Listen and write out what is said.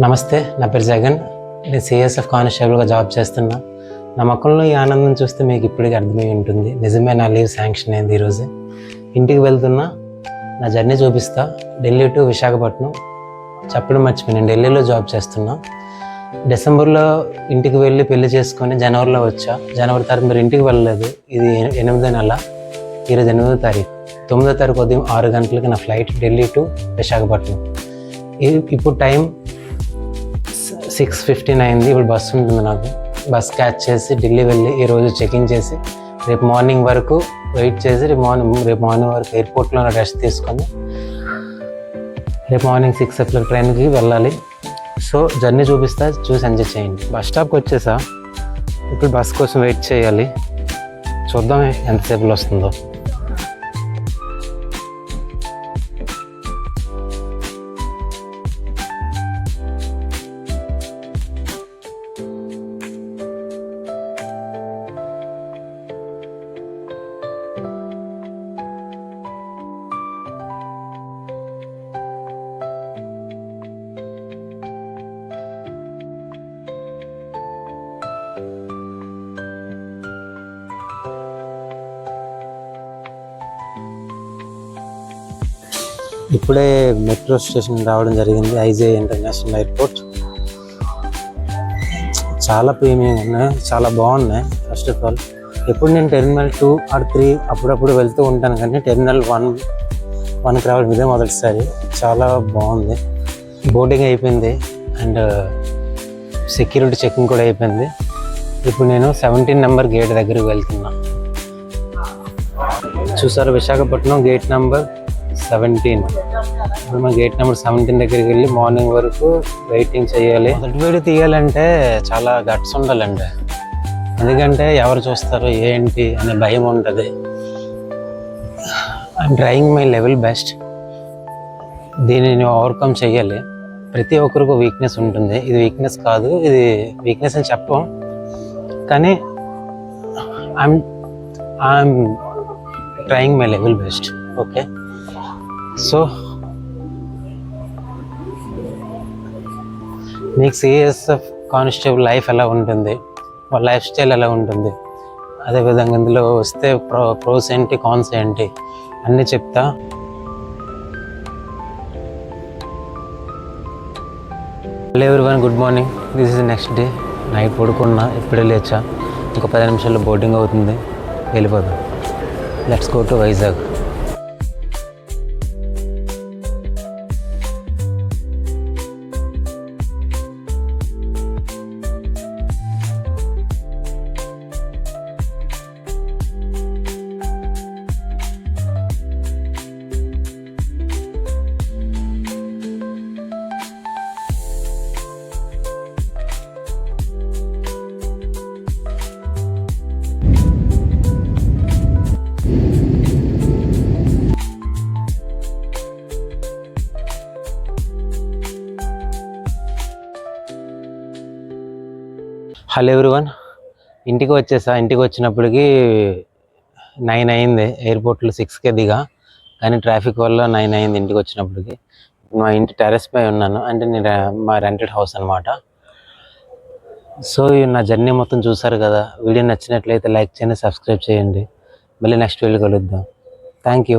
నమస్తే, నా పేరు జగన్. నేను సిఎస్ఎఫ్ కానిస్టేబుల్గా జాబ్ చేస్తున్నా. నా మొక్కల్లో ఈ ఆనందం చూస్తే మీకు ఇప్పటికీ అర్థమై ఉంటుంది. నిజమే, నా లీవ్ శాంక్షన్ అయింది. ఈరోజు ఇంటికి వెళ్తున్నా. నా జర్నీ చూపిస్తా. ఢిల్లీ టు విశాఖపట్నం. చెప్పడం మర్చిపోయి, నేను ఢిల్లీలో జాబ్ చేస్తున్నా. డిసెంబర్లో ఇంటికి వెళ్ళి పెళ్లి చేసుకొని జనవరిలో వచ్చా. జనవరి తారీఖు మీరు ఇంటికి వెళ్ళలేదు. ఇది 8వ నెల. ఈరోజు 8వ తారీఖు. 9వ తారీఖు ఉదయం 6 గంటలకి నా ఫ్లైట్ ఢిల్లీ టు విశాఖపట్నం. ఇప్పుడు టైం 6:15 అయింది. ఇప్పుడు బస్సు ఉంటుంది. నాకు బస్ క్యాచ్ చేసి ఢిల్లీ వెళ్ళి ఈరోజు చెకింగ్ చేసి రేపు మార్నింగ్ వరకు వెయిట్ చేసి రేపు మార్నింగ్ వరకు ఎయిర్పోర్ట్లో రెస్ట్ తీసుకొని రేపు మార్నింగ్ 6 o'clock ట్రైన్కి వెళ్ళాలి. సో జర్నీ చూపిస్తా, చూసి ఎంజాయ్ చేయండి. బస్ స్టాప్కి వచ్చేసా. ఇప్పుడు బస్ కోసం వెయిట్ చేయాలి. చూద్దాం ఎంతసేపులో వస్తుందో. ఇప్పుడే మెట్రో స్టేషన్ రావడం జరిగింది. IJ international airport. చాలా ప్రీమియం ఉన్నాయి, చాలా బాగున్నాయి. ఫస్ట్ ఆఫ్ ఆల్ ఎప్పుడు నేను టెర్మినల్ 2 or 3 అప్పుడప్పుడు వెళ్తూ ఉంటాను, కానీ టెర్మినల్ 1కి రావడం ఇదే మొదటిసారి. చాలా బాగుంది. బోర్డింగ్ అయిపోయింది అండ్ సెక్యూరిటీ చెకింగ్ కూడా అయిపోయింది. ఇప్పుడు నేను 17 నెంబర్ గేట్ దగ్గరికి వెళ్తున్నా. చూసారు, విశాఖపట్నం గేట్ నెంబర్ 17. ఇప్పుడు మనం గేట్ నెంబర్ 17 దగ్గరికి వెళ్ళి మార్నింగ్ వరకు వెయిటింగ్ చేయాలి. మొదటి వీడియో తీయాలంటే చాలా గట్స్ ఉండాలండి. ఎందుకంటే ఎవరు చూస్తారు ఏంటి అనే భయం ఉంటుంది. I'm trying my level best. దీనిని ఓవర్కమ్ చేయాలి. ప్రతి ఒక్కరికి వీక్నెస్ ఉంటుంది. ఇది వీక్నెస్ కాదు, ఇది వీక్నెస్ అని చెప్పం, కానీ I'm trying my level best. Okay, so మీకు సిఎస్ఎఫ్ కానిస్టేబుల్ లైఫ్ ఎలా ఉంటుంది, వాళ్ళ లైఫ్ స్టైల్ ఎలా ఉంటుంది, అదేవిధంగా ఇందులో వస్తే ప్రోస్ ఏంటి, కాన్స్ ఏంటి అన్నీ చెప్తా. Hello everyone, good morning. This is next day. Night పడుకున్నా, ఇప్పుడే లేచా. ఇంకో 10 నిమిషాల్లో బోర్డింగ్ అవుతుంది. వెళ్ళిపోదాం. Let's go to Vizag. Hello everyone, ఇంటికి వచ్చేసా. ఇంటికి వచ్చినప్పటికీ 9 అయింది. ఎయిర్పోర్ట్లో 6కే దిగా, కానీ ట్రాఫిక్ వల్ల 9 అయింది ఇంటికి వచ్చినప్పటికి. మా ఇంటి టెర్రస్ పై ఉన్నాను, అంటే నేను మా రెంటెడ్ హౌస్ అనమాట. సో నా జర్నీ మొత్తం చూసారు కదా. వీడియో నచ్చినట్లయితే లైక్ చేయండి, సబ్స్క్రైబ్ చేయండి. మళ్ళీ నెక్స్ట్ వీడియో కలుద్దాం. Thank you.